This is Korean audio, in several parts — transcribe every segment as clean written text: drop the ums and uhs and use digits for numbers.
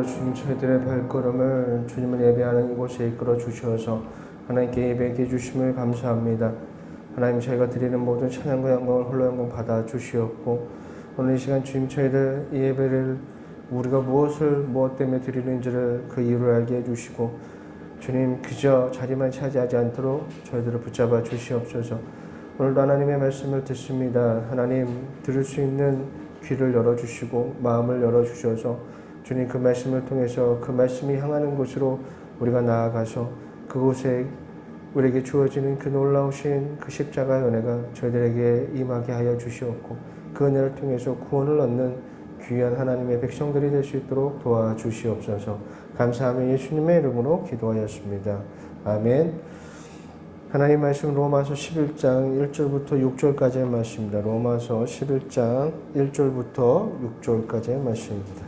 주님 저희들의 발걸음을 주님을 예배하는 이곳에 이끌어 주셔서 하나님께 예배해 주심을 감사합니다. 하나님 저희가 드리는 모든 찬양과 영광을 홀로 영광 받아 주시옵고 오늘 이 시간 주님 저희들 이 예배를 우리가 무엇 때문에 드리는지를 그 이유를 알게 해주시고 주님 그저 자리만 차지하지 않도록 저희들을 붙잡아 주시옵소서. 오늘도 하나님의 말씀을 듣습니다. 하나님 들을 수 있는 귀를 열어주시고 마음을 열어주셔서 주님 그 말씀을 통해서 그 말씀이 향하는 곳으로 우리가 나아가서 그곳에 우리에게 주어지는 그 놀라우신 그 십자가의 은혜가 저희들에게 임하게 하여 주시옵고 그 은혜를 통해서 구원을 얻는 귀한 하나님의 백성들이 될 수 있도록 도와주시옵소서. 감사하며 예수님의 이름으로 기도하였습니다. 아멘. 하나님 말씀 로마서 11장 1절부터 6절까지의 말씀입니다. 로마서 11장 1절부터 6절까지의 말씀입니다.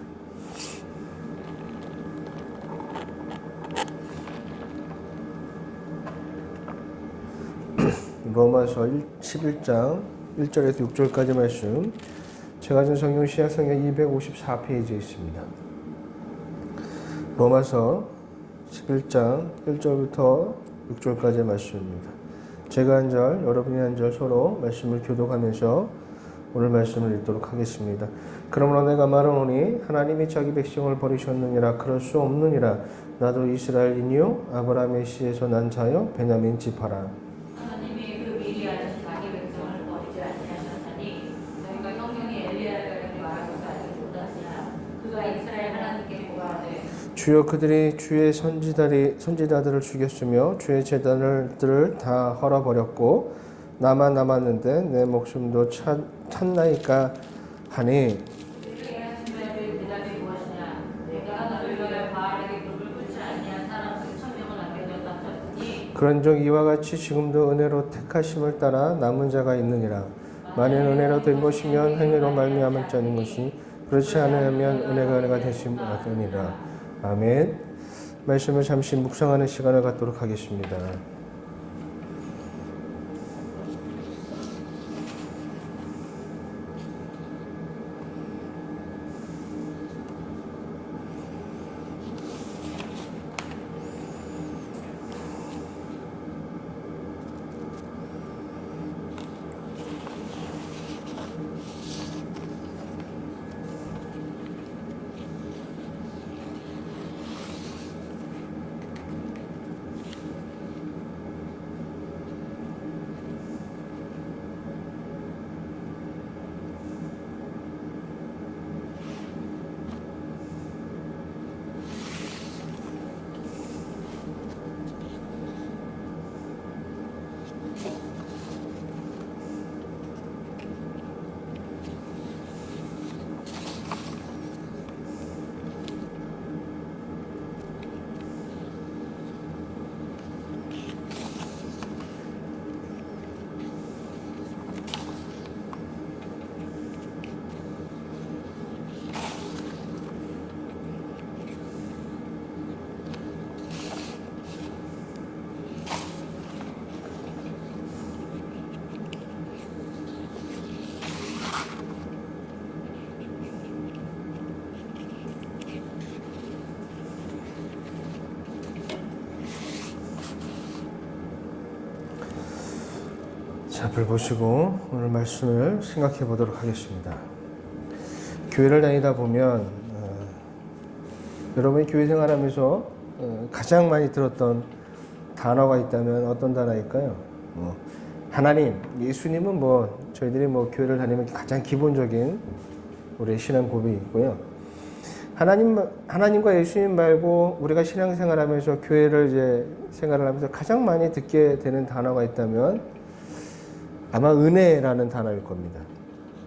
로마서 11장 1절에서 6절까지 말씀 제가 준 성경 신약성경 254페이지에 있습니다. 로마서 11장 1절부터 6절까지의 말씀입니다. 제가 한 절, 여러분이 한 절 서로 말씀을 교독하면서 오늘 말씀을 읽도록 하겠습니다. 그러므로 내가 말하노니 하나님이 자기 백성을 버리셨느니라 그럴 수 없느니라. 나도 이스라엘이니요 아브라함의 씨에서 난 자요 베냐민 지파라. 하나님이 그 미리 아신 자기 백성을 버리지 아니하셨나니 너희가 성경에 엘리야를 가리켜 말하고서 알지 못하시나 그가 이스라엘 하나님께 고하되 주여 그들이 주의 선지자들을 죽였으며 주의 제단들을 다 헐어버렸고 나만 남았는데 내 목숨도 찼나이까 하니 그들에게 하신 말들 대답이 무엇이냐 내가 너를 위하여 바알에게 금을 꿇지 아니한 사람 중 1000명을 남겨두었다 하셨으니 그런즉 이와 같이 지금도 은혜로 택하심을 따라 남은 자가 있느니라. 만일 은혜로 된 것이면 행위로 말미암은 자인 것이 그렇지 않으면 은혜가 되심 않으니라. 아멘. 말씀을 잠시 묵상하는 시간을 갖도록 하겠습니다. 자, 앞을 보시고 오늘 말씀을 생각해 보도록 하겠습니다. 교회를 다니다 보면 여러분이 교회 생활하면서 가장 많이 들었던 단어가 있다면 어떤 단어일까요? 하나님, 예수님은 저희들이 교회를 다니면 가장 기본적인 우리의 신앙 고백이 있고요. 하나님과 예수님 말고 우리가 신앙생활하면서 교회를 이제 생활을 하면서 가장 많이 듣게 되는 단어가 있다면 아마 은혜라는 단어일 겁니다.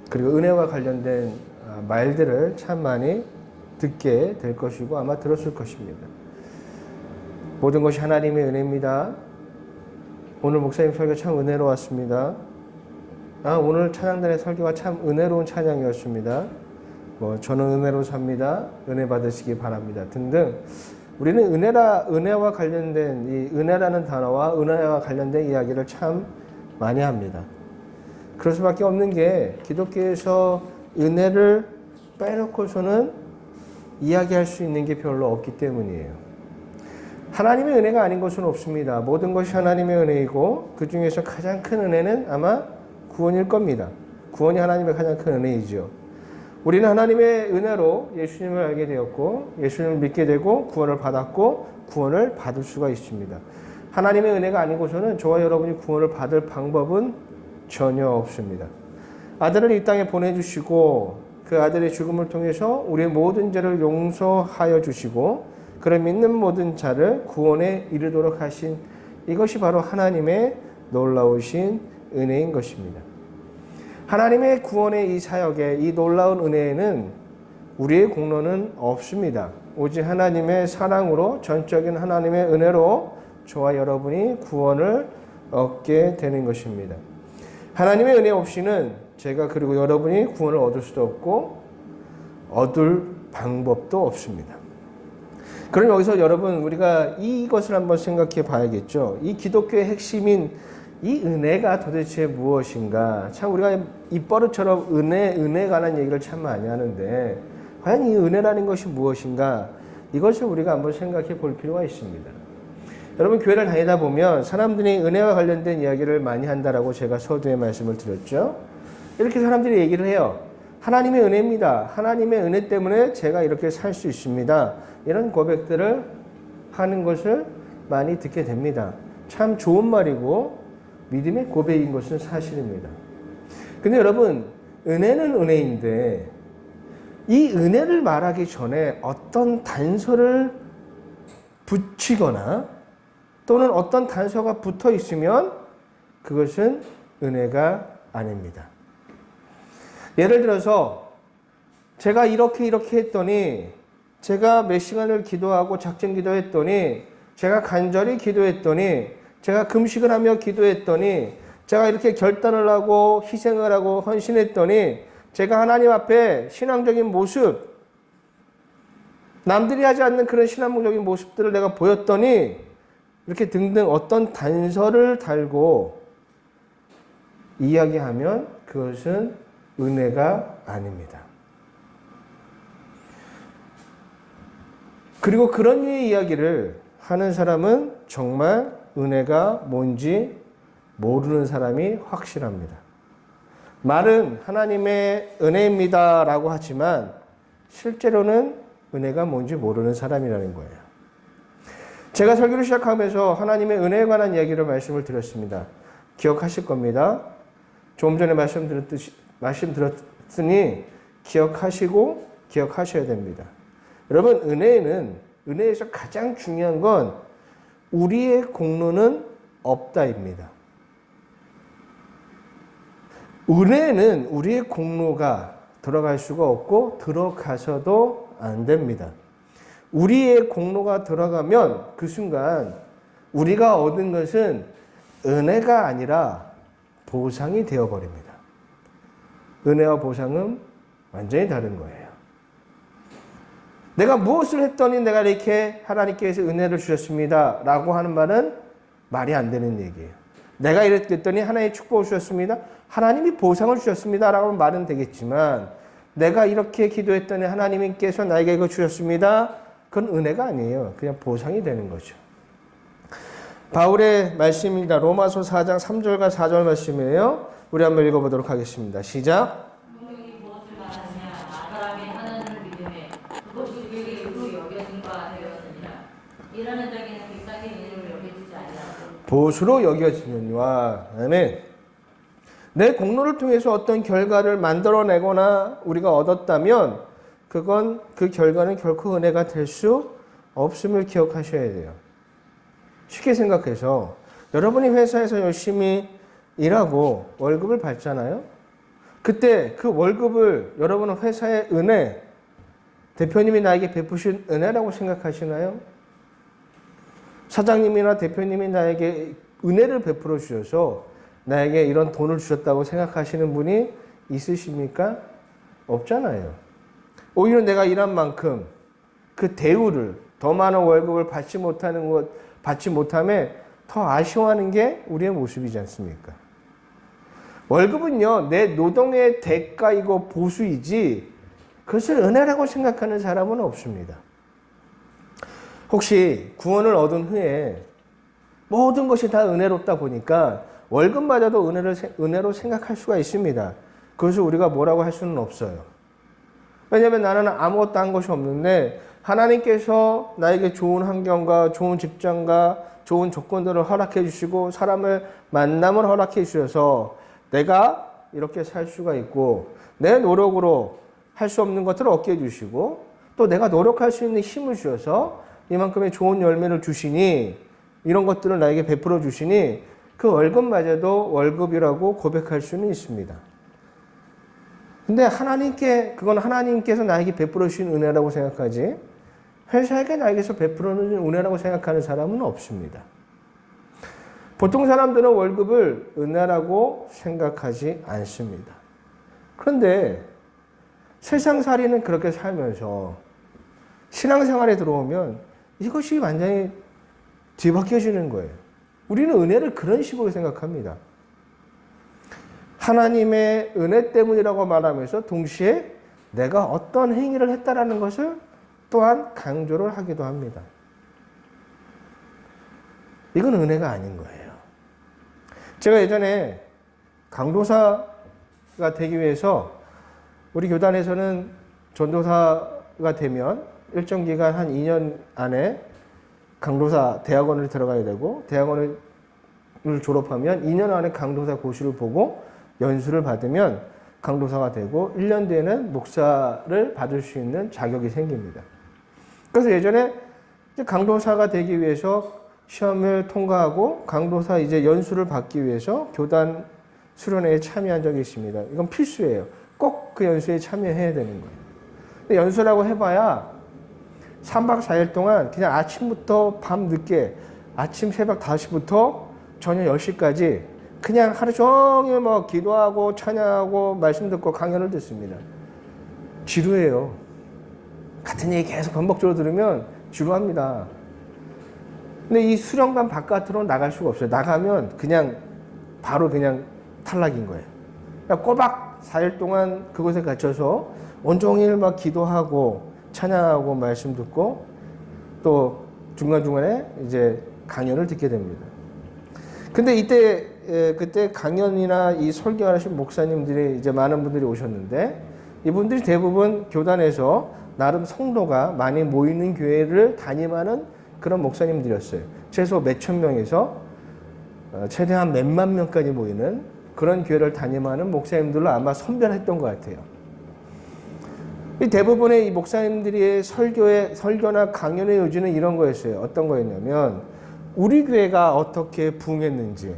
그리고 은혜와 관련된 말들을 참 많이 듣게 될 것이고 아마 들었을 것입니다. 모든 것이 하나님의 은혜입니다. 오늘 목사님 설교 참 은혜로웠습니다. 오늘 찬양단의 설교가 참 은혜로운 찬양이었습니다. 저는 은혜로 삽니다. 은혜 받으시기 바랍니다. 등등. 우리는 은혜와 관련된 이 은혜라는 단어와 은혜와 관련된 이야기를 참 많이 합니다. 그럴 수밖에 없는 게 기독교에서 은혜를 빼놓고서는 이야기할 수 있는 게 별로 없기 때문이에요. 하나님의 은혜가 아닌 것은 없습니다. 모든 것이 하나님의 은혜이고 그 중에서 가장 큰 은혜는 아마 구원일 겁니다. 구원이 하나님의 가장 큰 은혜이죠. 우리는 하나님의 은혜로 예수님을 알게 되었고 예수님을 믿게 되고 구원을 받았고 구원을 받을 수가 있습니다. 하나님의 은혜가 아니고서는 저와 여러분이 구원을 받을 방법은 전혀 없습니다. 아들을 이 땅에 보내주시고 그 아들의 죽음을 통해서 우리의 모든 죄를 용서하여 주시고 그를 믿는 모든 자를 구원에 이르도록 하신 이것이 바로 하나님의 놀라우신 은혜인 것입니다. 하나님의 구원의 이 사역에 이 놀라운 은혜에는 우리의 공로는 없습니다. 오직 하나님의 사랑으로 전적인 하나님의 은혜로 저와 여러분이 구원을 얻게 되는 것입니다. 하나님의 은혜 없이는 제가 그리고 여러분이 구원을 얻을 수도 없고 얻을 방법도 없습니다. 그럼 여기서 여러분 우리가 이것을 한번 생각해 봐야겠죠. 이 기독교의 핵심인 이 은혜가 도대체 무엇인가? 참 우리가 입버릇처럼 은혜에 관한 얘기를 참 많이 하는데 과연 이 은혜라는 것이 무엇인가? 이것을 우리가 한번 생각해 볼 필요가 있습니다. 여러분 교회를 다니다 보면 사람들이 은혜와 관련된 이야기를 많이 한다라고 제가 서두에 말씀을 드렸죠. 이렇게 사람들이 얘기를 해요. 하나님의 은혜입니다. 하나님의 은혜 때문에 제가 이렇게 살 수 있습니다. 이런 고백들을 하는 것을 많이 듣게 됩니다. 참 좋은 말이고 믿음의 고백인 것은 사실입니다. 근데 여러분 은혜는 은혜인데 이 은혜를 말하기 전에 어떤 단서를 붙이거나 또는 어떤 단서가 붙어 있으면 그것은 은혜가 아닙니다. 예를 들어서 제가 이렇게 했더니 제가 몇 시간을 기도하고 작정 기도했더니 제가 간절히 기도했더니 제가 금식을 하며 기도했더니 제가 이렇게 결단을 하고 희생을 하고 헌신했더니 제가 하나님 앞에 신앙적인 모습 남들이 하지 않는 그런 신앙적인 모습들을 내가 보였더니 이렇게 등등 어떤 단서를 달고 이야기하면 그것은 은혜가 아닙니다. 그리고 그런 류의 이야기를 하는 사람은 정말 은혜가 뭔지 모르는 사람이 확실합니다. 말은 하나님의 은혜입니다 라고 하지만 실제로는 은혜가 뭔지 모르는 사람이라는 거예요. 제가 설교를 시작하면서 하나님의 은혜에 관한 이야기를 말씀을 드렸습니다. 기억하실 겁니다. 조금 전에 말씀드렸으니 기억하시고 기억하셔야 됩니다. 여러분 은혜에서 가장 중요한 건 우리의 공로는 없다입니다. 은혜는 우리의 공로가 들어갈 수가 없고 들어가서도 안 됩니다. 우리의 공로가 들어가면 그 순간 우리가 얻은 것은 은혜가 아니라 보상이 되어버립니다. 은혜와 보상은 완전히 다른 거예요. 내가 무엇을 했더니 내가 이렇게 하나님께서 은혜를 주셨습니다 라고 하는 말은 말이 안 되는 얘기예요. 내가 이랬더니 하나님의 축복을 주셨습니다. 하나님이 보상을 주셨습니다 라고 말은 되겠지만 내가 이렇게 기도했더니 하나님께서 나에게 이거 주셨습니다. 그건 은혜가 아니에요. 그냥 보상이 되는 거죠. 바울의 말씀입니다. 로마서 4장 3절과 4절 말씀이에요. 우리 한번 읽어보도록 하겠습니다. 시작. 보수로 여겨지느니와. 아멘. 내 공로를 통해서 어떤 결과를 만들어내거나 우리가 얻었다면 그 결과는 결코 은혜가 될 수 없음을 기억하셔야 돼요. 쉽게 생각해서 여러분이 회사에서 열심히 일하고 월급을 받잖아요. 그때 그 월급을 여러분은 회사의 은혜, 대표님이 나에게 베푸신 은혜라고 생각하시나요? 사장님이나 대표님이 나에게 은혜를 베풀어 주셔서 나에게 이런 돈을 주셨다고 생각하시는 분이 있으십니까? 없잖아요. 오히려 내가 일한 만큼 그 대우를 더 많은 월급을 받지 못함에 더 아쉬워하는 게 우리의 모습이지 않습니까? 월급은요, 내 노동의 대가이고 보수이지 그것을 은혜라고 생각하는 사람은 없습니다. 혹시 구원을 얻은 후에 모든 것이 다 은혜롭다 보니까 월급 맞아도 은혜로 생각할 수가 있습니다. 그것을 우리가 뭐라고 할 수는 없어요. 왜냐하면 나는 아무것도 한 것이 없는데 하나님께서 나에게 좋은 환경과 좋은 직장과 좋은 조건들을 허락해 주시고 사람을 만남을 허락해 주셔서 내가 이렇게 살 수가 있고 내 노력으로 할 수 없는 것들을 얻게 해주시고 또 내가 노력할 수 있는 힘을 주셔서 이만큼의 좋은 열매를 주시니 이런 것들을 나에게 베풀어 주시니 그 월급마저도 월급이라고 고백할 수는 있습니다. 근데 그건 하나님께서 나에게 베풀어 주신 은혜라고 생각하지 회사에게 나에게서 베풀어 주신 은혜라고 생각하는 사람은 없습니다. 보통 사람들은 월급을 은혜라고 생각하지 않습니다. 그런데 세상살이는 그렇게 살면서 신앙생활에 들어오면 이것이 완전히 뒤바뀌어지는 거예요. 우리는 은혜를 그런 식으로 생각합니다. 하나님의 은혜 때문이라고 말하면서 동시에 내가 어떤 행위를 했다라는 것을 또한 강조를 하기도 합니다. 이건 은혜가 아닌 거예요. 제가 예전에 강도사가 되기 위해서 우리 교단에서는 전도사가 되면 일정 기간 한 2년 안에 강도사 대학원을 들어가야 되고 대학원을 졸업하면 2년 안에 강도사 고시를 보고 연수를 받으면 강도사가 되고 1년 뒤에는 목사를 받을 수 있는 자격이 생깁니다. 그래서 예전에 강도사가 되기 위해서 시험을 통과하고 강도사 이제 연수를 받기 위해서 교단 수련회에 참여한 적이 있습니다. 이건 필수예요. 꼭 그 연수에 참여해야 되는 거예요. 근데 연수라고 해봐야 3박 4일 동안 그냥 아침부터 밤 늦게 아침 새벽 5시부터 저녁 10시까지 그냥 하루 종일 뭐 기도하고 찬양하고 말씀 듣고 강연을 듣습니다. 지루해요. 같은 얘기 계속 반복적으로 들으면 지루합니다. 근데 이 수련관 바깥으로 나갈 수가 없어요. 나가면 그냥 바로 그냥 탈락인 거예요. 그러니까 꼬박 4일 동안 그곳에 갇혀서 온종일 막 기도하고 찬양하고 말씀 듣고 또 중간중간에 이제 강연을 듣게 됩니다. 근데 그때 강연이나 이 설교하신 목사님들이 이제 많은 분들이 오셨는데 이분들이 대부분 교단에서 나름 성도가 많이 모이는 교회를 담임하는 그런 목사님들이었어요. 최소 몇천 명에서 최대한 몇만 명까지 모이는 그런 교회를 담임하는 목사님들로 아마 선별했던 것 같아요. 대부분의 이 목사님들의 설교나 강연의 요지는 이런 거였어요. 어떤 거였냐면 우리 교회가 어떻게 부흥했는지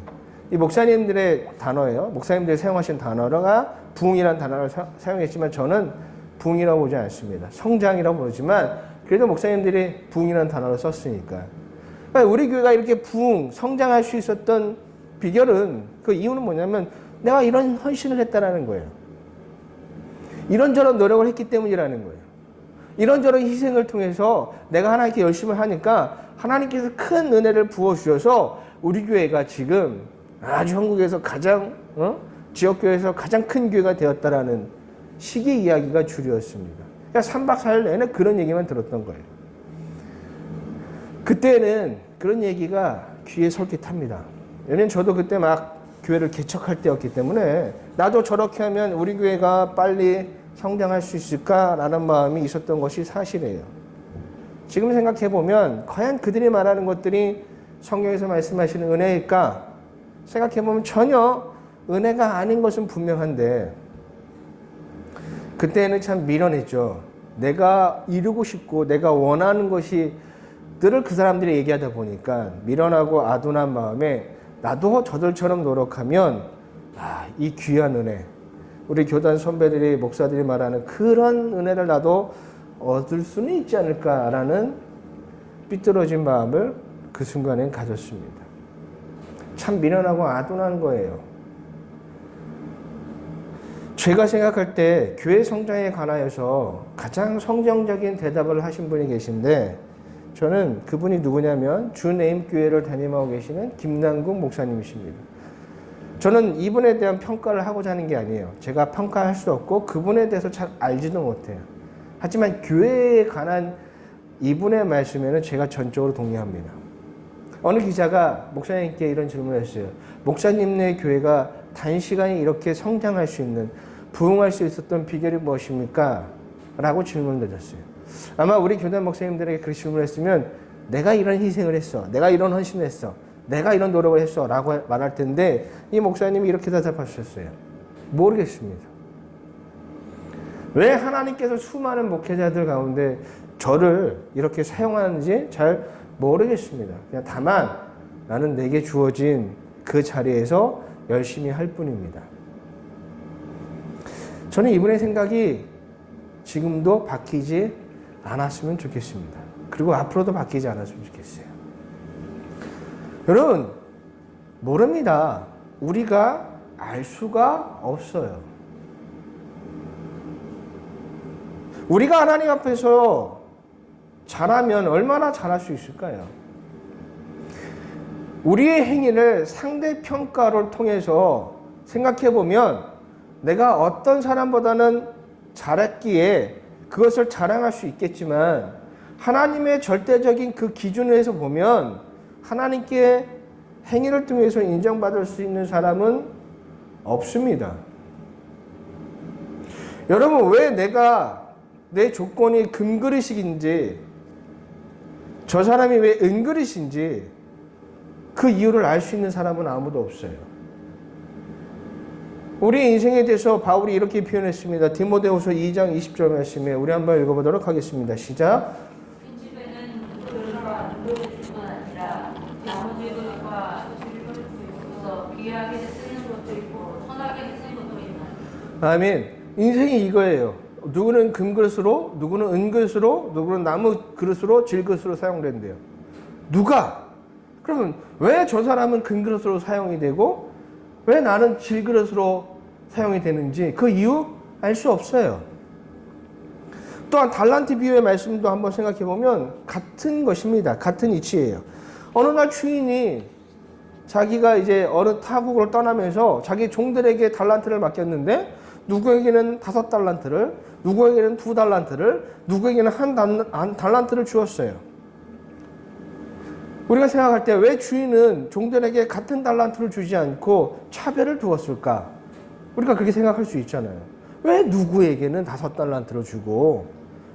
이 목사님들의 단어예요. 목사님들이 사용하신 단어가 부흥이라는 단어를 사용했지만 저는 부흥이라고 보지 않습니다. 성장이라고 보지만 그래도 목사님들이 부흥이라는 단어를 썼으니까. 그러니까 우리 교회가 이렇게 성장할 수 있었던 비결은 그 이유는 뭐냐면 내가 이런 헌신을 했다라는 거예요. 이런저런 노력을 했기 때문이라는 거예요. 이런저런 희생을 통해서 내가 하나님께 열심을 하니까 하나님께서 큰 은혜를 부어주셔서 우리 교회가 지금 아주 한국에서 가장 지역교회에서 가장 큰 교회가 되었다라는 식의 이야기가 주류였습니다. 그러니까 3박 4일 내내 그런 얘기만 들었던 거예요. 그때는 그런 얘기가 귀에 솔깃합니다. 왜냐면 저도 그때 막 교회를 개척할 때였기 때문에 나도 저렇게 하면 우리 교회가 빨리 성장할 수 있을까라는 마음이 있었던 것이 사실이에요. 지금 생각해보면 과연 그들이 말하는 것들이 성경에서 말씀하시는 은혜일까? 생각해보면 전혀 은혜가 아닌 것은 분명한데 그때는 참 미련했죠. 내가 이루고 싶고 내가 원하는 것이 들을 그 사람들이 얘기하다 보니까 미련하고 아둔한 마음에 나도 저들처럼 노력하면 이 귀한 은혜 우리 교단 선배들이 목사들이 말하는 그런 은혜를 나도 얻을 수는 있지 않을까라는 삐뚤어진 마음을 그 순간엔 가졌습니다. 참 미련하고 아둔한 거예요. 제가 생각할 때 교회 성장에 관하여서 가장 성경적인 대답을 하신 분이 계신데 저는 그분이 누구냐면 주네임교회를 담임하고 계시는 김남국 목사님이십니다. 저는 이분에 대한 평가를 하고자 하는 게 아니에요. 제가 평가할 수 없고 그분에 대해서 잘 알지도 못해요. 하지만 교회에 관한 이분의 말씀에는 제가 전적으로 동의합니다. 어느 기자가 목사님께 이런 질문을 했어요. 목사님네 교회가 단시간에 이렇게 성장할 수 있는, 부흥할 수 있었던 비결이 무엇입니까? 라고 질문을 드렸어요. 아마 우리 교단 목사님들에게 그렇게 질문을 했으면 내가 이런 희생을 했어, 내가 이런 헌신을 했어, 내가 이런 노력을 했어 라고 말할 텐데, 이 목사님이 이렇게 대답하셨어요. 모르겠습니다. 왜 하나님께서 수많은 목회자들 가운데 저를 이렇게 사용하는지 잘 모르겠습니다. 그냥 다만 나는 내게 주어진 그 자리에서 열심히 할 뿐입니다. 저는 이분의 생각이 지금도 바뀌지 않았으면 좋겠습니다. 그리고 앞으로도 바뀌지 않았으면 좋겠어요. 여러분, 모릅니다. 우리가 알 수가 없어요. 우리가 하나님 앞에서 잘하면 얼마나 잘할 수 있을까요? 우리의 행위를 상대평가를 통해서 생각해보면 내가 어떤 사람보다는 잘했기에 그것을 자랑할 수 있겠지만, 하나님의 절대적인 그 기준에서 보면 하나님께 행위를 통해서 인정받을 수 있는 사람은 없습니다. 여러분, 왜 내 조건이 금그릇인지, 저 사람이 왜 은그릇인지 그 이유를 알 수 있는 사람은 아무도 없어요. 우리 인생에 대해서 바울이 이렇게 표현했습니다. 디모데후서 2장 20절 말씀에 우리 한번 읽어보도록 하겠습니다. 시작. 빈집에는 누구를 누구를 줄 건 아니라 나머지 것과 즐거울 수 있어서 귀하게 쓰는 것도 있고 선하게 쓰는 것도 있나니. 아멘. 인생이 이거예요. 누구는 금그릇으로, 누구는 은그릇으로, 누구는 나무 그릇으로, 질그릇으로 사용된대요. 누가? 그러면 왜 저 사람은 금그릇으로 사용이 되고 왜 나는 질그릇으로 사용이 되는지 그 이유 알 수 없어요. 또한 달란트 비유의 말씀도 한번 생각해 보면 같은 것입니다. 같은 이치예요. 어느 날 주인이 자기가 이제 어느 타국을 떠나면서 자기 종들에게 달란트를 맡겼는데, 누구에게는 5달란트를, 누구에게는 2달란트를, 누구에게는 한 달란트를 주었어요. 우리가 생각할 때 왜 주인은 종들에게 같은 달란트를 주지 않고 차별을 두었을까? 우리가 그렇게 생각할 수 있잖아요. 왜 누구에게는 5달란트를 주고,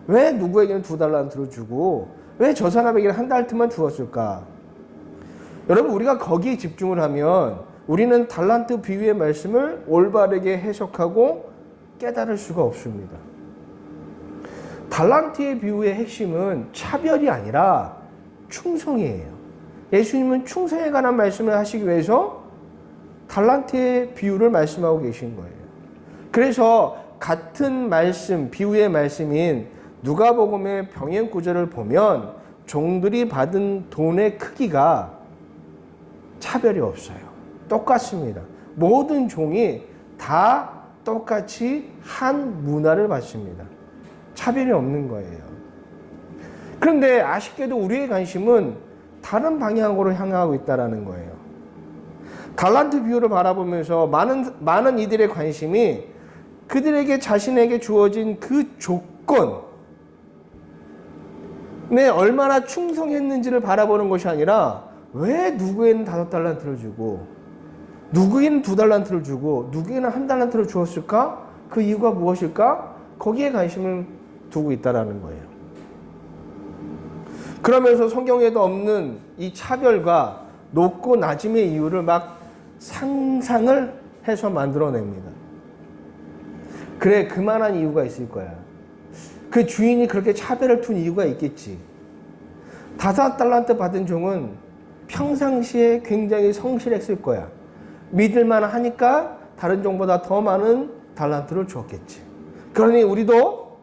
왜 누구에게는 2달란트를 주고, 왜 저 사람에게는 1달란트만 주었을까? 여러분, 우리가 거기에 집중을 하면 우리는 달란트 비유의 말씀을 올바르게 해석하고 깨달을 수가 없습니다. 달란트의 비유의 핵심은 차별이 아니라 충성이에요. 예수님은 충성에 관한 말씀을 하시기 위해서 달란트의 비유를 말씀하고 계신 거예요. 그래서 같은 말씀, 비유의 말씀인 누가복음의 병행 구절을 보면 종들이 받은 돈의 크기가 차별이 없어요. 똑같습니다. 모든 종이 다 똑같이 한 문화를 받습니다. 차별이 없는 거예요. 그런데 아쉽게도 우리의 관심은 다른 방향으로 향하고 있다는 거예요. 달란트 비유를 바라보면서 많은 이들의 관심이 그들에게 자신에게 주어진 그 조건에 얼마나 충성했는지를 바라보는 것이 아니라, 왜 누구에는 5달란트를 주고 누구에는 2달란트를 주고 누구에는 1달란트를 주었을까? 그 이유가 무엇일까? 거기에 관심을 두고 있다는 거예요. 그러면서 성경에도 없는 이 차별과 높고 낮음의 이유를 막 상상을 해서 만들어냅니다. 그래, 그만한 이유가 있을 거야. 그 주인이 그렇게 차별을 둔 이유가 있겠지. 5달란트 받은 종은 평상시에 굉장히 성실했을 거야. 믿을만 하니까 다른 종보다 더 많은 달란트를 주었겠지. 그러니 우리도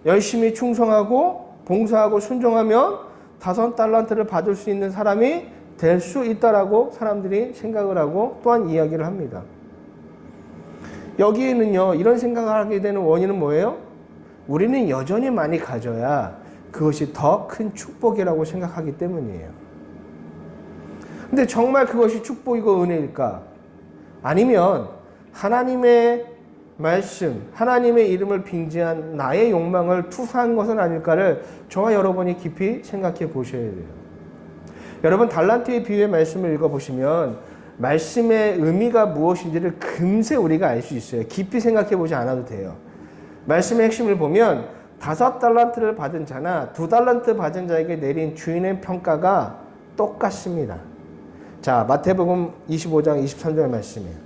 열심히 충성하고 봉사하고 순종하면 5달란트를 받을 수 있는 사람이 될 수 있다라고 사람들이 생각을 하고 또한 이야기를 합니다. 여기에는요, 이런 생각을 하게 되는 원인은 뭐예요? 우리는 여전히 많이 가져야 그것이 더 큰 축복이라고 생각하기 때문이에요. 근데 정말 그것이 축복이고 은혜일까? 아니면 하나님의 말씀, 하나님의 이름을 빙자한 나의 욕망을 투사한 것은 아닐까를 저와 여러분이 깊이 생각해 보셔야 돼요. 여러분 달란트의 비유의 말씀을 읽어보시면 말씀의 의미가 무엇인지를 금세 우리가 알 수 있어요. 깊이 생각해 보지 않아도 돼요. 말씀의 핵심을 보면 5달란트를 받은 자나 2달란트 받은 자에게 내린 주인의 평가가 똑같습니다. 자, 마태복음 25장 23절 말씀이에요.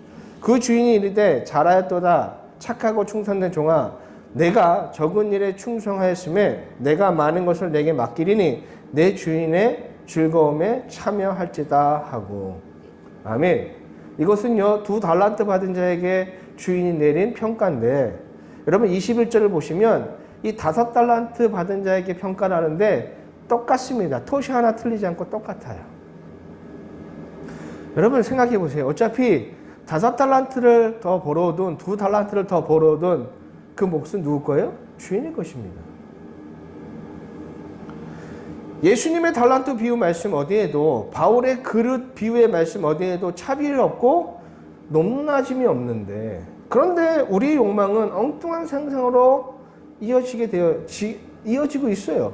그 주인이 이르되 잘하였도다 착하고 충성된 종아 내가 적은 일에 충성하였음에 내가 많은 것을 내게 맡기리니 내 주인의 즐거움에 참여할지다 하고. 아멘. 이것은요 2달란트 받은 자에게 주인이 내린 평가인데 여러분 21절을 보시면 이 5달란트 받은 자에게 평가를 하는데 똑같습니다. 토시 하나 틀리지 않고 똑같아요. 여러분 생각해 보세요. 어차피 5달란트를 더 벌어오든 2달란트를 더 벌어오든 그 몫은 누구 거예요? 주인의 것입니다. 예수님의 달란트 비유 말씀 어디에도 바울의 그릇 비유의 말씀 어디에도 차별이 없고 높낮임이 없는데 그런데 우리의 욕망은 엉뚱한 상상으로 이어지고 있어요.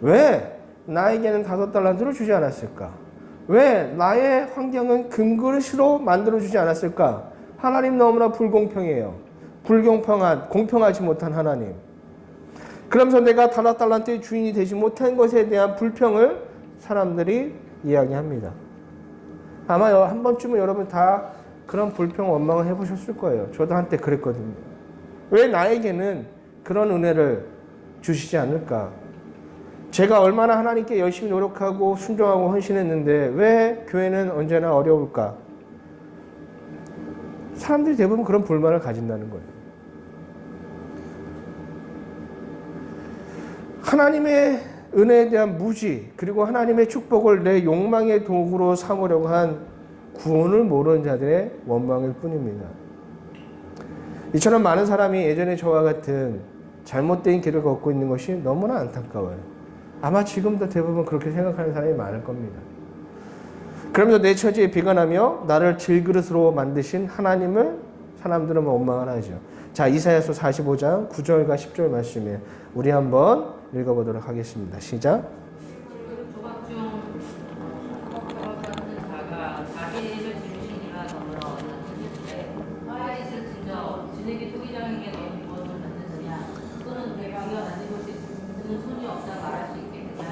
왜 나에게는 5달란트를 주지 않았을까? 왜 나의 환경은 금그릇으로 만들어주지 않았을까? 하나님 너무나 불공평해요. 공평하지 못한 하나님. 그러면서 내가 5달란트의 주인이 되지 못한 것에 대한 불평을 사람들이 이야기합니다. 아마 한 번쯤은 여러분 다 그런 불평 원망을 해보셨을 거예요. 저도 한때 그랬거든요. 왜 나에게는 그런 은혜를 주시지 않을까? 제가 얼마나 하나님께 열심히 노력하고 순종하고 헌신했는데 왜 교회는 언제나 어려울까? 사람들이 대부분 그런 불만을 가진다는 거예요. 하나님의 은혜에 대한 무지 그리고 하나님의 축복을 내 욕망의 도구로 삼으려고 한 구원을 모르는 자들의 원망일 뿐입니다. 이처럼 많은 사람이 예전에 저와 같은 잘못된 길을 걷고 있는 것이 너무나 안타까워요. 아마 지금도 대부분 그렇게 생각하는 사람이 많을 겁니다. 그러면서 내 처지에 비관하며 나를 질그릇으로 만드신 하나님을 사람들은 원망을 하죠. 자, 이사야서 45장 9절과 10절 말씀이에요. 우리 한번 읽어보도록 하겠습니다. 시작. 조각 중 같은 자가 자기 입을 지으시니가 더불어 만드실때 화에 있을 진저 진에게 토기장에게 너희 무엇을 만드느냐 또는 내가 만든 것이 그는 손이 없다 말할 수 있겠느냐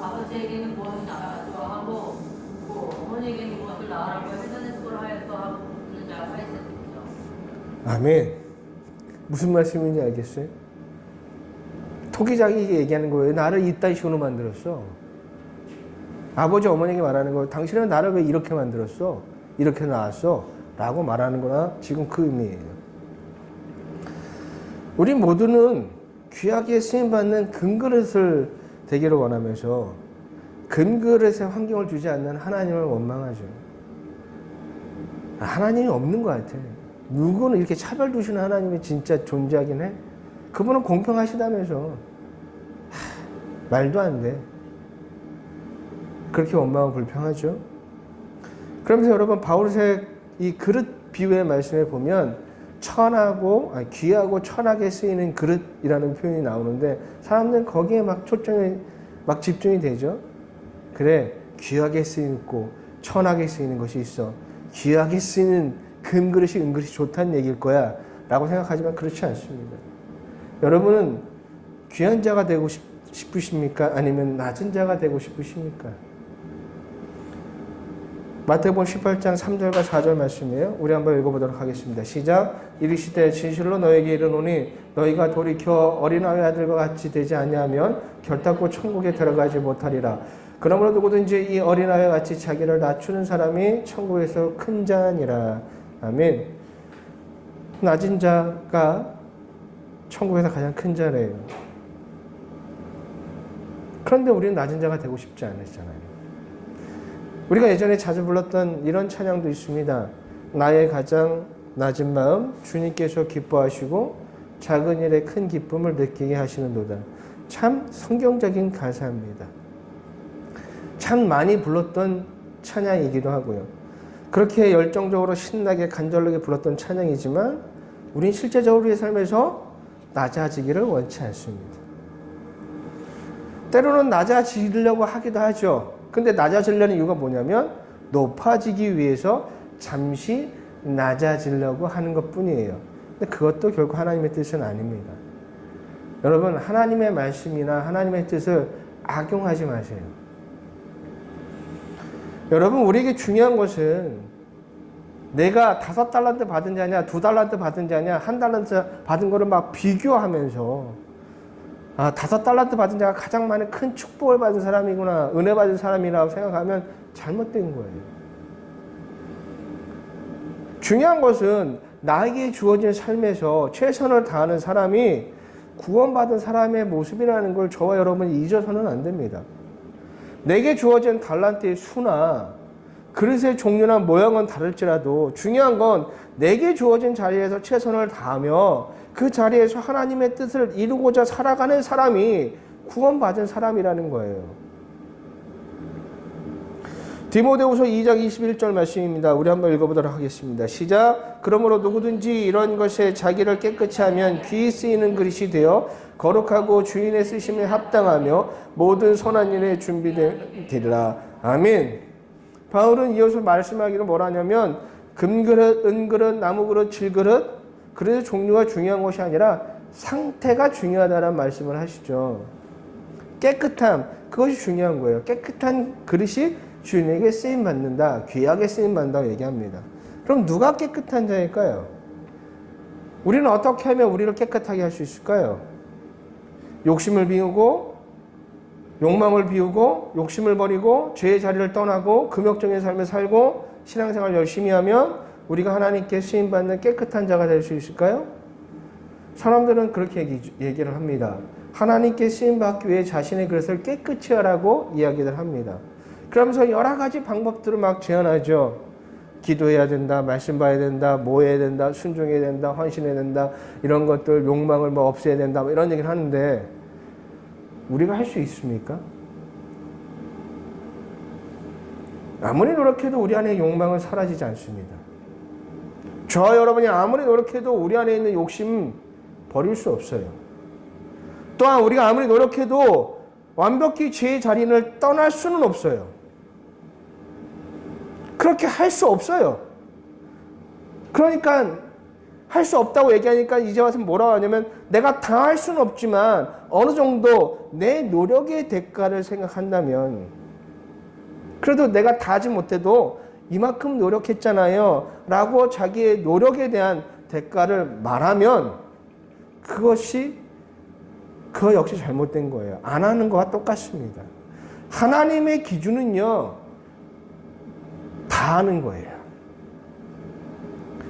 아버지에게는 무엇이 나가라고 하고 또 어머니에게는 무엇을 나가라고 해서는 그걸 하여서 하고 그는 자가 화에 있을 진저. 아멘. 무슨 말씀인지 알겠어요? 토기장이 얘기하는 거예요. 나를 이딴 식으로 만들었어. 아버지 어머니에게 말하는 거예요. 당신은 나를 왜 이렇게 만들었어? 이렇게 낳았어? 라고 말하는 거나 지금 그 의미예요. 우리 모두는 귀하게 쓰임받는 금그릇을 되기를 원하면서 금그릇에 환경을 주지 않는 하나님을 원망하죠. 하나님이 없는 것 같아. 누구는 이렇게 차별 두시는 하나님이 진짜 존재하긴 해? 그분은 공평하시다면서. 말도 안 돼. 그렇게 원망하고 불평하죠. 그러면서 여러분 바울의 이 그릇 비유의 말씀에 보면 귀하고 천하게 쓰이는 그릇이라는 표현이 나오는데 사람들은 거기에 막 집중이 되죠. 그래, 귀하게 쓰이고 천하게 쓰이는 것이 있어. 귀하게 쓰이는 금그릇이 은그릇이 좋다는 얘기일 거야 라고 생각하지만 그렇지 않습니다. 여러분은 귀한 자가 되고 싶으십니까? 아니면 낮은 자가 되고 싶으십니까? 마태복음 18장 3절과 4절 말씀이에요. 우리 한번 읽어보도록 하겠습니다. 시작. 이르시되 진실로 너에게 이르노니 너희가 돌이켜 어린아이 아들과 같이 되지 아니하면 결단코 천국에 들어가지 못하리라. 그러므로 누구든지 이 어린아이와 같이 자기를 낮추는 사람이 천국에서 큰 자니라. 아멘. 낮은 자가 천국에서 가장 큰 자래요. 그런데 우리는 낮은 자가 되고 싶지 않으시잖아요. 우리가 예전에 자주 불렀던 이런 찬양도 있습니다. 나의 가장 낮은 마음 주님께서 기뻐하시고 작은 일에 큰 기쁨을 느끼게 하시는도다. 참 성경적인 가사입니다. 참 많이 불렀던 찬양이기도 하고요. 그렇게 열정적으로 신나게 간절하게 불렀던 찬양이지만 우린 실제적으로 우리의 삶에서 낮아지기를 원치 않습니다. 때로는 낮아지려고 하기도 하죠. 근데 낮아지려는 이유가 뭐냐면 높아지기 위해서 잠시 낮아지려고 하는 것 뿐이에요. 근데 그것도 결국 하나님의 뜻은 아닙니다. 여러분, 하나님의 말씀이나 하나님의 뜻을 악용하지 마세요. 여러분, 우리에게 중요한 것은 내가 5달란트 받은 자냐, 2달란트 받은 자냐, 1달란트 받은 거를 막 비교하면서 5달란트 받은 자가 가장 많은 큰 축복을 받은 사람이구나, 은혜 받은 사람이라고 생각하면 잘못된 거예요. 중요한 것은 나에게 주어진 삶에서 최선을 다하는 사람이 구원받은 사람의 모습이라는 걸 저와 여러분이 잊어서는 안 됩니다. 내게 주어진 달란트의 수나 그릇의 종류나 모양은 다를지라도 중요한 건 내게 주어진 자리에서 최선을 다하며 그 자리에서 하나님의 뜻을 이루고자 살아가는 사람이 구원받은 사람이라는 거예요. 디모데후서 2장 21절 말씀입니다. 우리 한번 읽어보도록 하겠습니다. 시작. 그러므로 누구든지 이런 것에 자기를 깨끗이 하면 귀히 쓰이는 그릇이 되어 거룩하고 주인의 쓰심에 합당하며 모든 선한 일에 준비되리라. 아멘. 바울은 이어서 말씀하기를 뭐라 하냐면 금그릇, 은그릇, 나무그릇, 질그릇, 그릇의 종류가 중요한 것이 아니라 상태가 중요하다는 말씀을 하시죠. 깨끗함, 그것이 중요한 거예요. 깨끗한 그릇이 주인에게 쓰임받는다, 귀하게 쓰임받는다고 얘기합니다. 그럼 누가 깨끗한 자일까요? 우리는 어떻게 하면 우리를 깨끗하게 할 수 있을까요? 욕심을 비우고, 욕망을 비우고, 욕심을 버리고, 죄의 자리를 떠나고, 금욕적인 삶을 살고, 신앙생활 열심히 하면 우리가 하나님께 쓰임받는 깨끗한 자가 될 수 있을까요? 사람들은 그렇게 얘기를 합니다. 하나님께 쓰임받기 위해 자신의 그릇을 깨끗이 하라고 이야기를 합니다. 그러면서 여러 가지 방법들을 막 제안하죠. 기도해야 된다, 말씀 봐야 된다, 뭐 해야 된다, 순종해야 된다, 헌신해야 된다, 이런 것들, 욕망을 뭐 없애야 된다, 뭐 이런 얘기를 하는데 우리가 할 수 있습니까? 아무리 노력해도 우리 안에 욕망은 사라지지 않습니다. 저와 여러분이 아무리 노력해도 우리 안에 있는 욕심 버릴 수 없어요. 또한 우리가 아무리 노력해도 완벽히 죄의 자리를 떠날 수는 없어요. 그렇게 할 수 없어요. 그러니까 할 수 없다고 얘기하니까 이제 와서 뭐라고 하냐면 내가 다 할 수는 없지만 어느 정도 내 노력의 대가를 생각한다면 그래도 내가 다 하지 못해도 이만큼 노력했잖아요 라고 자기의 노력에 대한 대가를 말하면 그거 역시 잘못된 거예요. 안 하는 거와 똑같습니다. 하나님의 기준은요, 다 하는 거예요.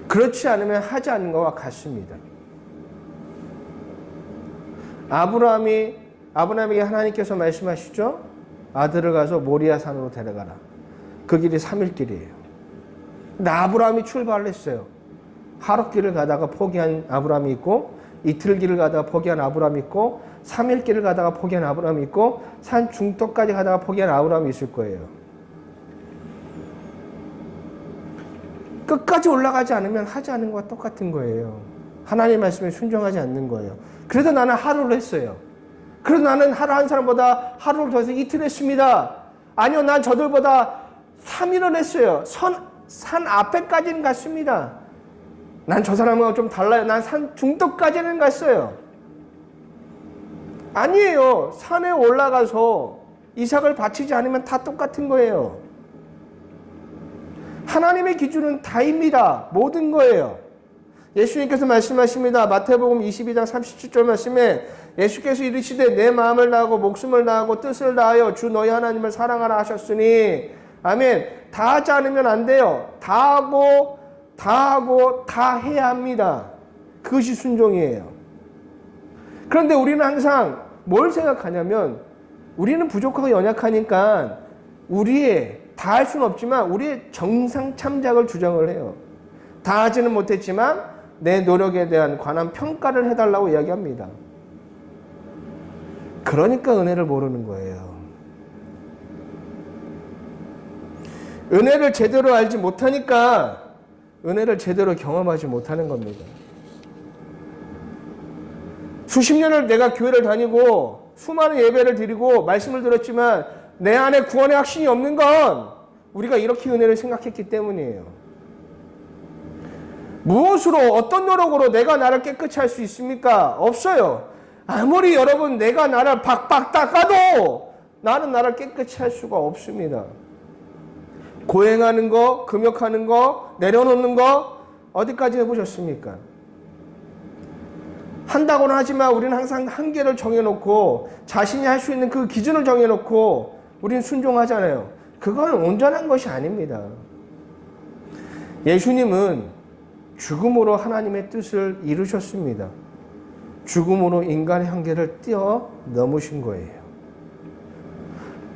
그렇지 않으면 하지 않는 것과 같습니다. 아브라함에게 하나님께서 말씀하시죠. 아들을 가서 모리아 산으로 데려가라. 그 길이 3일 길이에요. 근데 아브라함이 출발을 했어요. 하루 길을 가다가 포기한 아브라함이 있고, 이틀 길을 가다가 포기한 아브라함이 있고, 3일 길을 가다가 포기한 아브라함이 있고, 산 중턱까지 가다가 포기한 아브라함이 있을 거예요. 끝까지 올라가지 않으면 하지 않은 것과 똑같은 거예요. 하나님의 말씀에 순종하지 않는 거예요. 그래도 나는 하루를 했어요. 그래도 나는 하루 한 사람보다 하루를 더 해서 이틀 했습니다. 아니요, 난 저들보다 3일을 했어요. 산 앞에까지는 갔습니다. 난 저 사람하고 좀 달라요. 난 산 중턱까지는 갔어요. 아니에요. 산에 올라가서 이삭을 바치지 않으면 다 똑같은 거예요. 하나님의 기준은 다입니다. 모든 거예요. 예수님께서 말씀하십니다. 마태복음 22장 37절 말씀에 예수께서 이르시되 내 마음을 다하고 목숨을 다하고 뜻을 다하여 주 너희 하나님을 사랑하라 하셨으니 아멘. 다 하지 않으면 안 돼요. 다 하고 다 해야 합니다. 그것이 순종이에요. 그런데 우리는 항상 뭘 생각하냐면 우리는 부족하고 연약하니까 다 할 수는 없지만 우리의 정상 참작을 주장을 해요. 다 하지는 못했지만 내 노력에 대한 관한 평가를 해달라고 이야기합니다. 그러니까 은혜를 모르는 거예요. 은혜를 제대로 알지 못하니까 은혜를 제대로 경험하지 못하는 겁니다. 수십 년을 내가 교회를 다니고 수많은 예배를 드리고 말씀을 들었지만 내 안에 구원의 확신이 없는 건 우리가 이렇게 은혜를 생각했기 때문이에요. 무엇으로 어떤 노력으로 내가 나를 깨끗이 할 수 있습니까? 없어요. 아무리 여러분 내가 나를 박박 닦아도 나는 나를 깨끗이 할 수가 없습니다. 고행하는 거, 금욕하는 거, 내려놓는 거 어디까지 해보셨습니까? 한다고는 하지만 우리는 항상 한계를 정해놓고 자신이 할 수 있는 그 기준을 정해놓고 우리는 순종하잖아요. 그건 온전한 것이 아닙니다. 예수님은 죽음으로 하나님의 뜻을 이루셨습니다. 죽음으로 인간의 한계를 뛰어넘으신 거예요.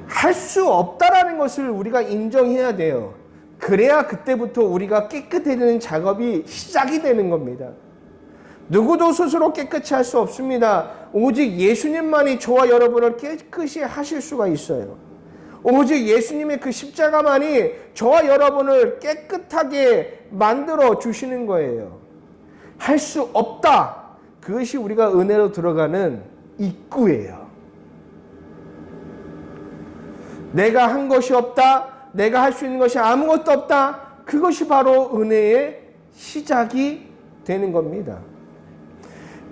할 수 없다라는 것을 우리가 인정해야 돼요. 그래야 그때부터 우리가 깨끗해지는 작업이 시작이 되는 겁니다. 누구도 스스로 깨끗이 할 수 없습니다. 오직 예수님만이 저와 여러분을 깨끗이 하실 수가 있어요. 오직 예수님의 그 십자가만이 저와 여러분을 깨끗하게 만들어 주시는 거예요. 할 수 없다. 그것이 우리가 은혜로 들어가는 입구예요. 내가 한 것이 없다. 내가 할 수 있는 것이 아무것도 없다. 그것이 바로 은혜의 시작이 되는 겁니다.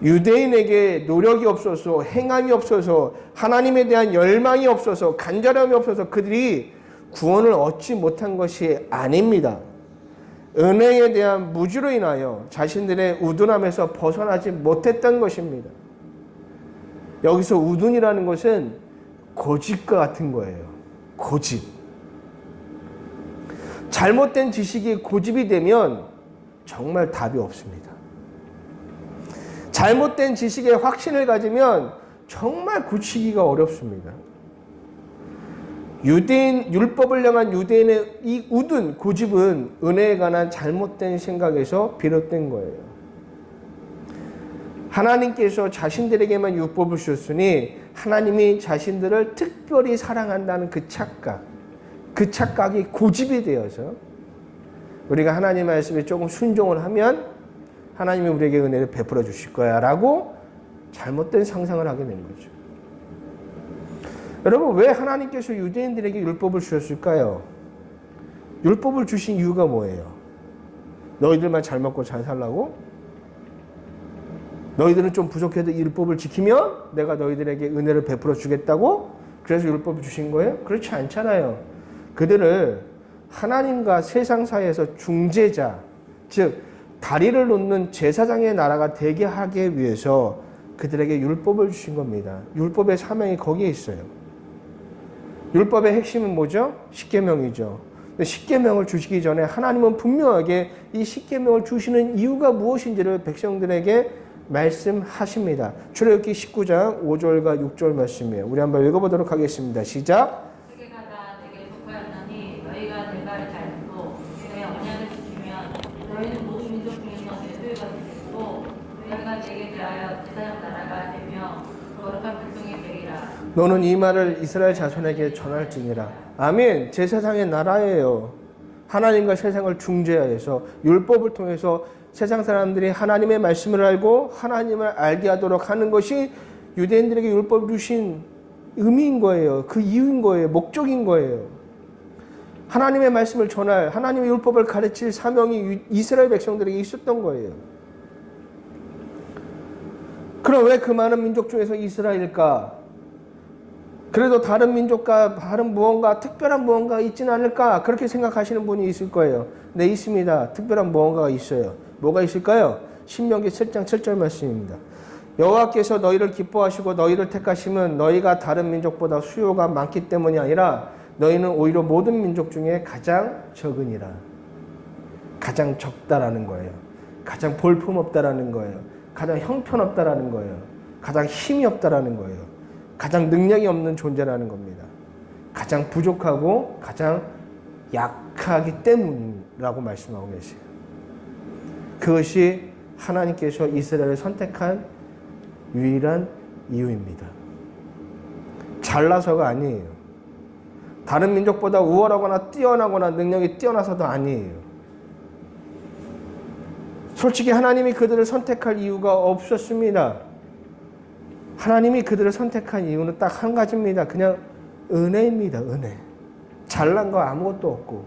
유대인에게 노력이 없어서 행함이 없어서 하나님에 대한 열망이 없어서 간절함이 없어서 그들이 구원을 얻지 못한 것이 아닙니다. 은혜에 대한 무지로 인하여 자신들의 우둔함에서 벗어나지 못했던 것입니다. 여기서 우둔이라는 것은 고집과 같은 거예요. 고집. 잘못된 지식이 고집이 되면 정말 답이 없습니다. 잘못된 지식에 확신을 가지면 정말 고치기가 어렵습니다. 유대인, 율법을 향한 유대인의 이 우둔, 고집은 은혜에 관한 잘못된 생각에서 비롯된 거예요. 하나님께서 자신들에게만 율법을 주셨으니 하나님이 자신들을 특별히 사랑한다는 그 착각이 고집이 되어서 우리가 하나님 말씀에 조금 순종을 하면 하나님이 우리에게 은혜를 베풀어 주실 거야 라고 잘못된 상상을 하게 되는 거죠. 여러분, 왜 하나님께서 유대인들에게 율법을 주셨을까요? 율법을 주신 이유가 뭐예요? 너희들만 잘 먹고 잘 살라고? 너희들은 좀 부족해도 이 율법을 지키면 내가 너희들에게 은혜를 베풀어 주겠다고? 그래서 율법을 주신 거예요? 그렇지 않잖아요. 그들을 하나님과 세상 사이에서 중재자, 즉 다리를 놓는 제사장의 나라가 되게 하기 위해서 그들에게 율법을 주신 겁니다. 율법의 사명이 거기에 있어요. 율법의 핵심은 뭐죠? 십계명이죠. 십계명을 주시기 전에 하나님은 분명하게 이 십계명을 주시는 이유가 무엇인지를 백성들에게 말씀하십니다. 출애굽기 19장 5절과 6절 말씀이에요. 우리 한번 읽어보도록 하겠습니다. 시작. 세계가 다 내게 속하였나니 너희가 내 말을 잘 듣고 내 언약을 지키면 너희는 모든 민족 중에서 내 소유가 되겠고 너희가 내게 대하여 제사장 나라가 되며 거룩한 백성이 되리라. 너는 이 말을 이스라엘 자손에게 전할지니라. 아멘. 제사장의 나라예요. 하나님과 세상을 중재하여서 율법을 통해서 세상 사람들이 하나님의 말씀을 알고 하나님을 알게 하도록 하는 것이 유대인들에게 율법을 주신 의미인 거예요. 그 이유인 거예요. 목적인 거예요. 하나님의 말씀을 전할, 하나님의 율법을 가르칠 사명이 이스라엘 백성들에게 있었던 거예요. 그럼 왜 그 많은 민족 중에서 이스라엘일까? 그래도 다른 민족과 다른 무언가, 특별한 무언가가 있지는 않을까? 그렇게 생각하시는 분이 있을 거예요. 네, 있습니다. 특별한 무언가가 있어요. 뭐가 있을까요? 신명기 7장 7절 말씀입니다. 여호와께서 너희를 기뻐하시고 너희를 택하시면 너희가 다른 민족보다 수요가 많기 때문이 아니라 너희는 오히려 모든 민족 중에 가장 적으니라. 가장 적다라는 거예요. 가장 볼품없다라는 거예요. 가장 형편없다라는 거예요. 가장 힘이 없다라는 거예요. 가장 능력이 없는 존재라는 겁니다. 가장 부족하고 가장 약하기 때문이라고 말씀하고 계세요. 그것이 하나님께서 이스라엘을 선택한 유일한 이유입니다. 잘나서가 아니에요. 다른 민족보다 우월하거나 뛰어나거나 능력이 뛰어나서도 아니에요. 솔직히 하나님이 그들을 선택할 이유가 없었습니다. 하나님이 그들을 선택한 이유는 딱 한 가지입니다. 그냥 은혜입니다. 은혜. 잘난 거 아무것도 없고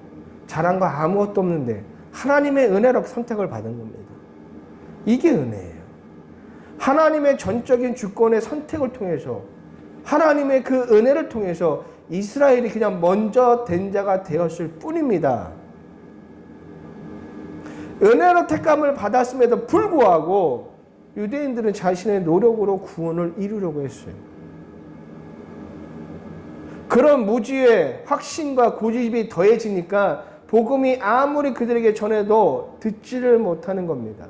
잘한 거 아무것도 없는데 하나님의 은혜로 선택을 받은 겁니다. 이게 은혜예요. 하나님의 전적인 주권의 선택을 통해서 하나님의 그 은혜를 통해서 이스라엘이 그냥 먼저 된 자가 되었을 뿐입니다. 은혜로 택감을 받았음에도 불구하고 유대인들은 자신의 노력으로 구원을 이루려고 했어요. 그런 무지의 확신과 고집이 더해지니까 복음이 아무리 그들에게 전해도 듣지를 못하는 겁니다.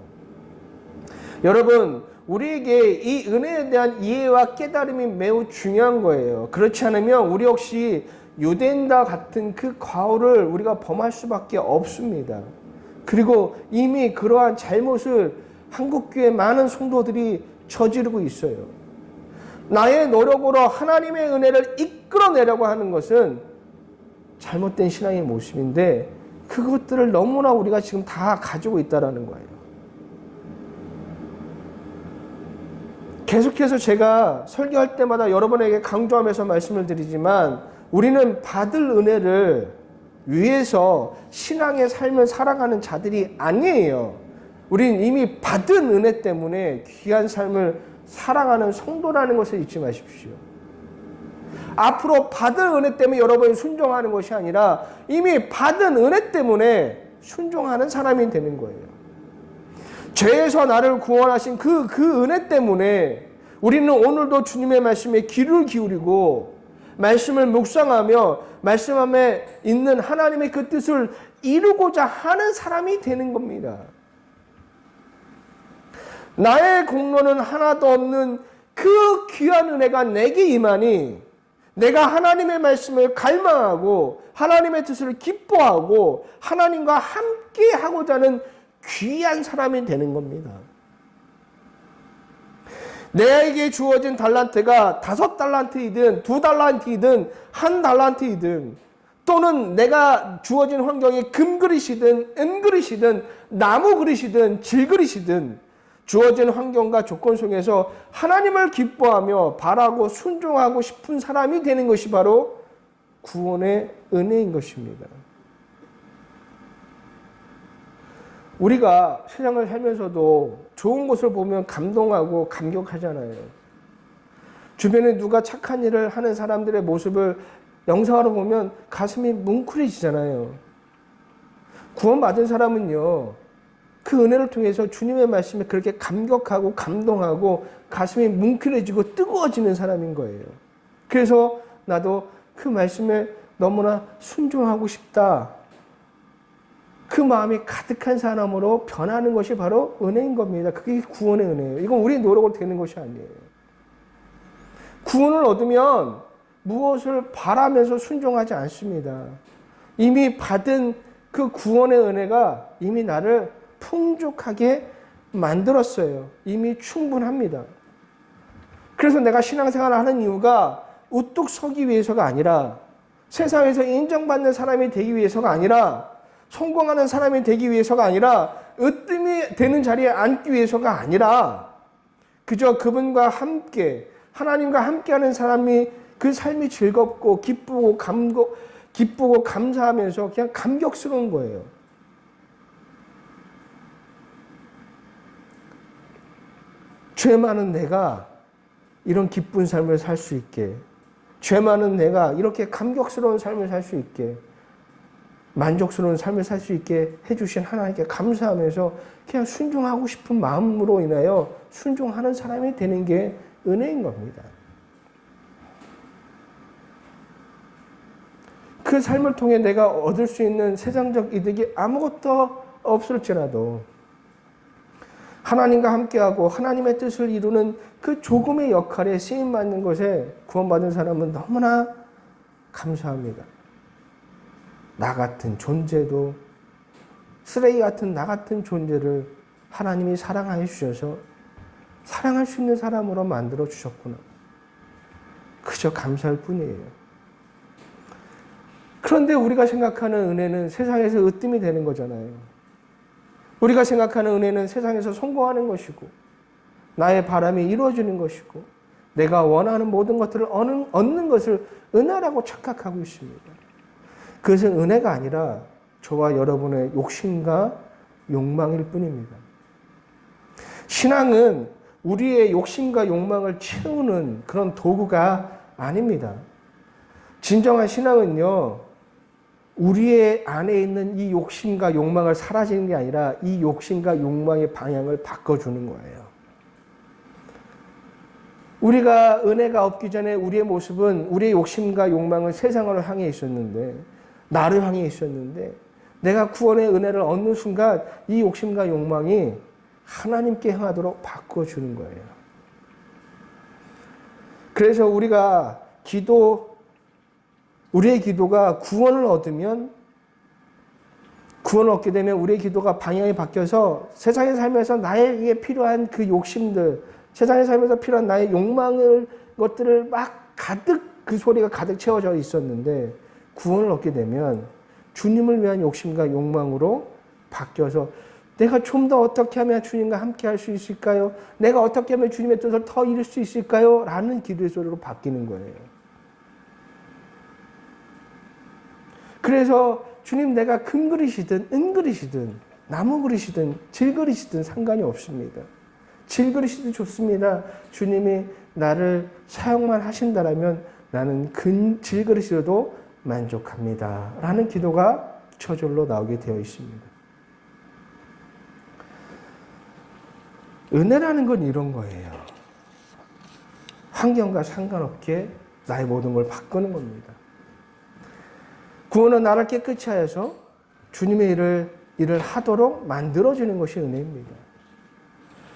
여러분, 우리에게 이 은혜에 대한 이해와 깨달음이 매우 중요한 거예요. 그렇지 않으면 우리 역시 유대인과 같은 그 과오를 우리가 범할 수밖에 없습니다. 그리고 이미 그러한 잘못을 한국교회 많은 성도들이 저지르고 있어요. 나의 노력으로 하나님의 은혜를 이끌어내려고 하는 것은 잘못된 신앙의 모습인데 그것들을 너무나 우리가 지금 다 가지고 있다는 거예요. 계속해서 제가 설교할 때마다 여러분에게 강조하면서 말씀을 드리지만 우리는 받을 은혜를 위해서 신앙의 삶을 살아가는 자들이 아니에요. 우리는 이미 받은 은혜 때문에 귀한 삶을 살아가는 성도라는 것을 잊지 마십시오. 앞으로 받은 은혜 때문에 여러분이 순종하는 것이 아니라 이미 받은 은혜 때문에 순종하는 사람이 되는 거예요. 죄에서 나를 구원하신 그 은혜 때문에 우리는 오늘도 주님의 말씀에 귀를 기울이고 말씀을 묵상하며 말씀 안에 있는 하나님의 그 뜻을 이루고자 하는 사람이 되는 겁니다. 나의 공로는 하나도 없는 그 귀한 은혜가 내게 임하니 내가 하나님의 말씀을 갈망하고 하나님의 뜻을 기뻐하고 하나님과 함께 하고자 하는 귀한 사람이 되는 겁니다. 내게 주어진 달란트가 5달란트이든 2달란트이든 1달란트이든 또는 내가 주어진 환경이 금그릇이든 은그릇이든 나무그릇이든 질그릇이든 주어진 환경과 조건 속에서 하나님을 기뻐하며 바라고 순종하고 싶은 사람이 되는 것이 바로 구원의 은혜인 것입니다. 우리가 세상을 살면서도 좋은 것을 보면 감동하고 감격하잖아요. 주변에 누가 착한 일을 하는 사람들의 모습을 영상으로 보면 가슴이 뭉클해지잖아요. 구원받은 사람은요, 그 은혜를 통해서 주님의 말씀에 그렇게 감격하고 감동하고 가슴이 뭉클해지고 뜨거워지는 사람인 거예요. 그래서 나도 그 말씀에 너무나 순종하고 싶다. 그 마음이 가득한 사람으로 변하는 것이 바로 은혜인 겁니다. 그게 구원의 은혜예요. 이건 우리의 노력으로 되는 것이 아니에요. 구원을 얻으면 무엇을 바라면서 순종하지 않습니다. 이미 받은 그 구원의 은혜가 이미 나를 풍족하게 만들었어요. 이미 충분합니다. 그래서 내가 신앙생활을 하는 이유가 우뚝 서기 위해서가 아니라 세상에서 인정받는 사람이 되기 위해서가 아니라 성공하는 사람이 되기 위해서가 아니라 으뜸이 되는 자리에 앉기 위해서가 아니라 그저 그분과 함께 하나님과 함께하는 사람이 그 삶이 즐겁고 기쁘고 감사하면서 그냥 감격스러운 거예요. 죄 많은 내가 이런 기쁜 삶을 살 수 있게, 죄 많은 내가 이렇게 감격스러운 삶을 살 수 있게, 만족스러운 삶을 살 수 있게 해주신 하나님께 감사하면서 그냥 순종하고 싶은 마음으로 인하여 순종하는 사람이 되는 게 은혜인 겁니다. 그 삶을 통해 내가 얻을 수 있는 세상적 이득이 아무것도 없을지라도 하나님과 함께하고 하나님의 뜻을 이루는 그 조금의 역할에 쓰임받는 것에 구원받은 사람은 너무나 감사합니다. 나 같은 존재도 쓰레기 같은 나 같은 존재를 하나님이 사랑하여 주셔서 사랑할 수 있는 사람으로 만들어 주셨구나. 그저 감사할 뿐이에요. 그런데 우리가 생각하는 은혜는 세상에서 으뜸이 되는 거잖아요. 우리가 생각하는 은혜는 세상에서 성공하는 것이고 나의 바람이 이루어지는 것이고 내가 원하는 모든 것들을 얻는 것을 은혜라고 착각하고 있습니다. 그것은 은혜가 아니라 저와 여러분의 욕심과 욕망일 뿐입니다. 신앙은 우리의 욕심과 욕망을 채우는 그런 도구가 아닙니다. 진정한 신앙은요, 우리의 안에 있는 이 욕심과 욕망을 사라지는 게 아니라 이 욕심과 욕망의 방향을 바꿔주는 거예요. 우리가 은혜가 없기 전에 우리의 모습은 우리의 욕심과 욕망은 세상을 향해 있었는데, 나를 향해 있었는데, 내가 구원의 은혜를 얻는 순간 이 욕심과 욕망이 하나님께 향하도록 바꿔주는 거예요. 그래서 우리의 기도가 구원을 얻게 되면 우리의 기도가 방향이 바뀌어서 세상의 삶에서 나에게 필요한 그 욕심들, 세상의 삶에서 필요한 나의 것들을 막 그 소리가 가득 채워져 있었는데, 구원을 얻게 되면 주님을 위한 욕심과 욕망으로 바뀌어서 내가 좀 더 어떻게 하면 주님과 함께 할 수 있을까요? 내가 어떻게 하면 주님의 뜻을 더 이룰 수 있을까요? 라는 기도의 소리로 바뀌는 거예요. 그래서 주님, 내가 금 그릇이든 은 그릇이든 나무 그릇이든 질 그릇이든 상관이 없습니다. 질 그릇이든 좋습니다. 주님이 나를 사용만 하신다라면 나는 질 그릇이라도 만족합니다. 라는 기도가 저절로 나오게 되어 있습니다. 은혜라는 건 이런 거예요. 환경과 상관없게 나의 모든 걸 바꾸는 겁니다. 구원은 나를 깨끗이 하여서 주님의 일을 하도록 만들어주는 것이 은혜입니다.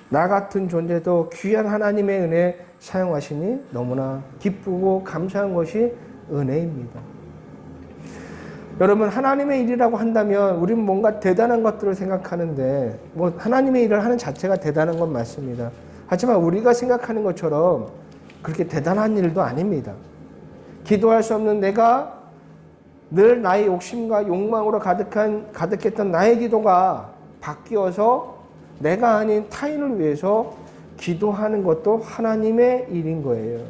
나 같은 존재도 귀한 하나님의 은혜 사용하시니 너무나 기쁘고 감사한 것이 은혜입니다. 여러분, 하나님의 일이라고 한다면 우리는 뭔가 대단한 것들을 생각하는데, 하나님의 일을 하는 자체가 대단한 건 맞습니다. 하지만 우리가 생각하는 것처럼 그렇게 대단한 일도 아닙니다. 기도할 수 없는 내가 늘 나의 욕심과 욕망으로 가득했던 나의 기도가 바뀌어서 내가 아닌 타인을 위해서 기도하는 것도 하나님의 일인 거예요.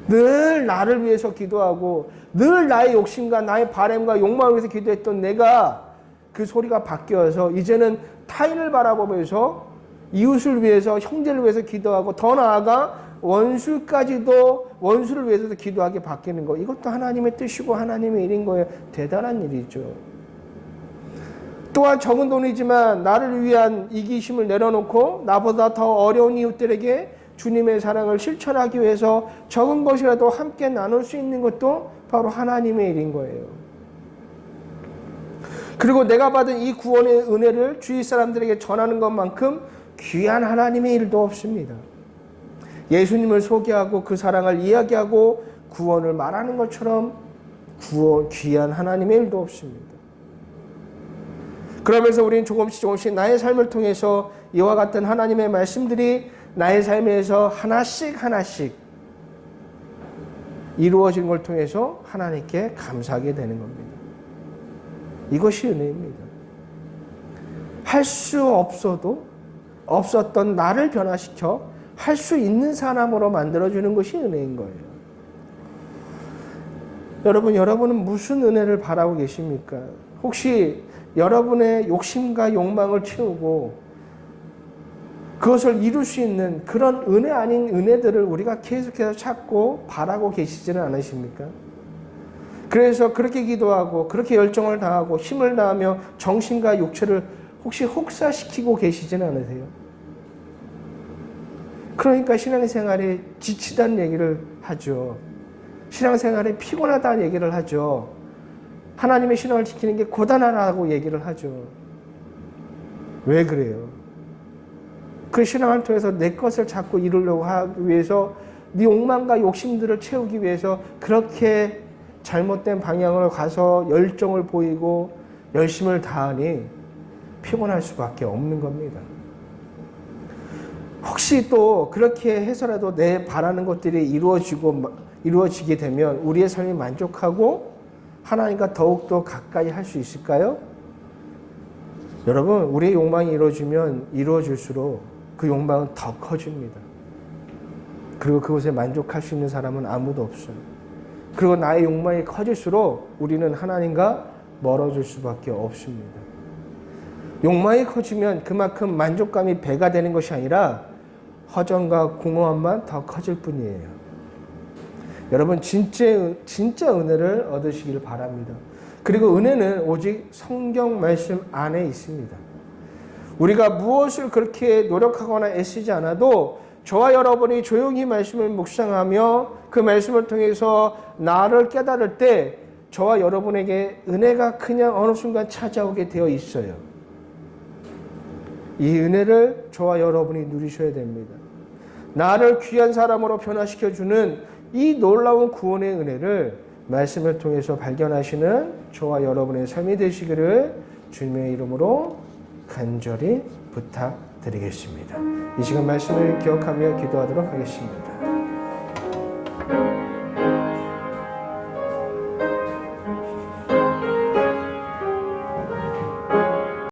늘 나를 위해서 기도하고 늘 나의 욕심과 나의 바람과 욕망을 위해서 기도했던 내가 그 소리가 바뀌어서 이제는 타인을 바라보면서 이웃을 위해서, 형제를 위해서 기도하고 더 나아가 원수를 위해서도 기도하게 바뀌는 거, 이것도 하나님의 뜻이고 하나님의 일인 거예요. 대단한 일이죠. 또한 적은 돈이지만 나를 위한 이기심을 내려놓고 나보다 더 어려운 이웃들에게 주님의 사랑을 실천하기 위해서 적은 것이라도 함께 나눌 수 있는 것도 바로 하나님의 일인 거예요. 그리고 내가 받은 이 구원의 은혜를 주위 사람들에게 전하는 것만큼 귀한 하나님의 일도 없습니다. 예수님을 소개하고 그 사랑을 이야기하고 구원을 말하는 것처럼 귀한 하나님의 일도 없습니다. 그러면서 우리는 조금씩 나의 삶을 통해서 이와 같은 하나님의 말씀들이 나의 삶에서 하나씩 이루어진 걸 통해서 하나님께 감사하게 되는 겁니다. 이것이 은혜입니다. 할 수 없었던 나를 변화시켜 할 수 있는 사람으로 만들어주는 것이 은혜인 거예요. 여러분은 무슨 은혜를 바라고 계십니까? 혹시 여러분의 욕심과 욕망을 채우고 그것을 이룰 수 있는 그런 은혜 아닌 은혜들을 우리가 계속해서 찾고 바라고 계시지는 않으십니까? 그래서 그렇게 기도하고 그렇게 열정을 다하고 힘을 다하며 정신과 육체를 혹시 혹사시키고 계시지는 않으세요? 그러니까 신앙생활에 지치다는 얘기를 하죠. 신앙생활에 피곤하다는 얘기를 하죠. 하나님의 신앙을 지키는 게 고단하다고 얘기를 하죠. 왜 그래요? 그 신앙을 통해서 내 것을 자꾸 이루려고 하기 위해서 네 욕망과 욕심들을 채우기 위해서 그렇게 잘못된 방향으로 가서 열정을 보이고 열심을 다하니 피곤할 수밖에 없는 겁니다. 혹시 또 그렇게 해서라도 내 바라는 것들이 이루어지게 되면 우리의 삶이 만족하고 하나님과 더욱더 가까이 할 수 있을까요? 여러분, 우리의 욕망이 이루어질수록 그 욕망은 더 커집니다. 그리고 그것에 만족할 수 있는 사람은 아무도 없어요. 그리고 나의 욕망이 커질수록 우리는 하나님과 멀어질 수밖에 없습니다. 욕망이 커지면 그만큼 만족감이 배가 되는 것이 아니라 허전과 공허함만 더 커질 뿐이에요. 여러분 진짜 은혜를 얻으시기를 바랍니다. 그리고 은혜는 오직 성경 말씀 안에 있습니다. 우리가 무엇을 그렇게 노력하거나 애쓰지 않아도 저와 여러분이 조용히 말씀을 묵상하며 그 말씀을 통해서 나를 깨달을 때 저와 여러분에게 은혜가 그냥 어느 순간 찾아오게 되어 있어요. 이 은혜를 저와 여러분이 누리셔야 됩니다. 나를 귀한 사람으로 변화시켜주는 이 놀라운 구원의 은혜를 말씀을 통해서 발견하시는 저와 여러분의 삶이 되시기를 주님의 이름으로 간절히 부탁드리겠습니다. 이 시간 말씀을 기억하며 기도하도록 하겠습니다.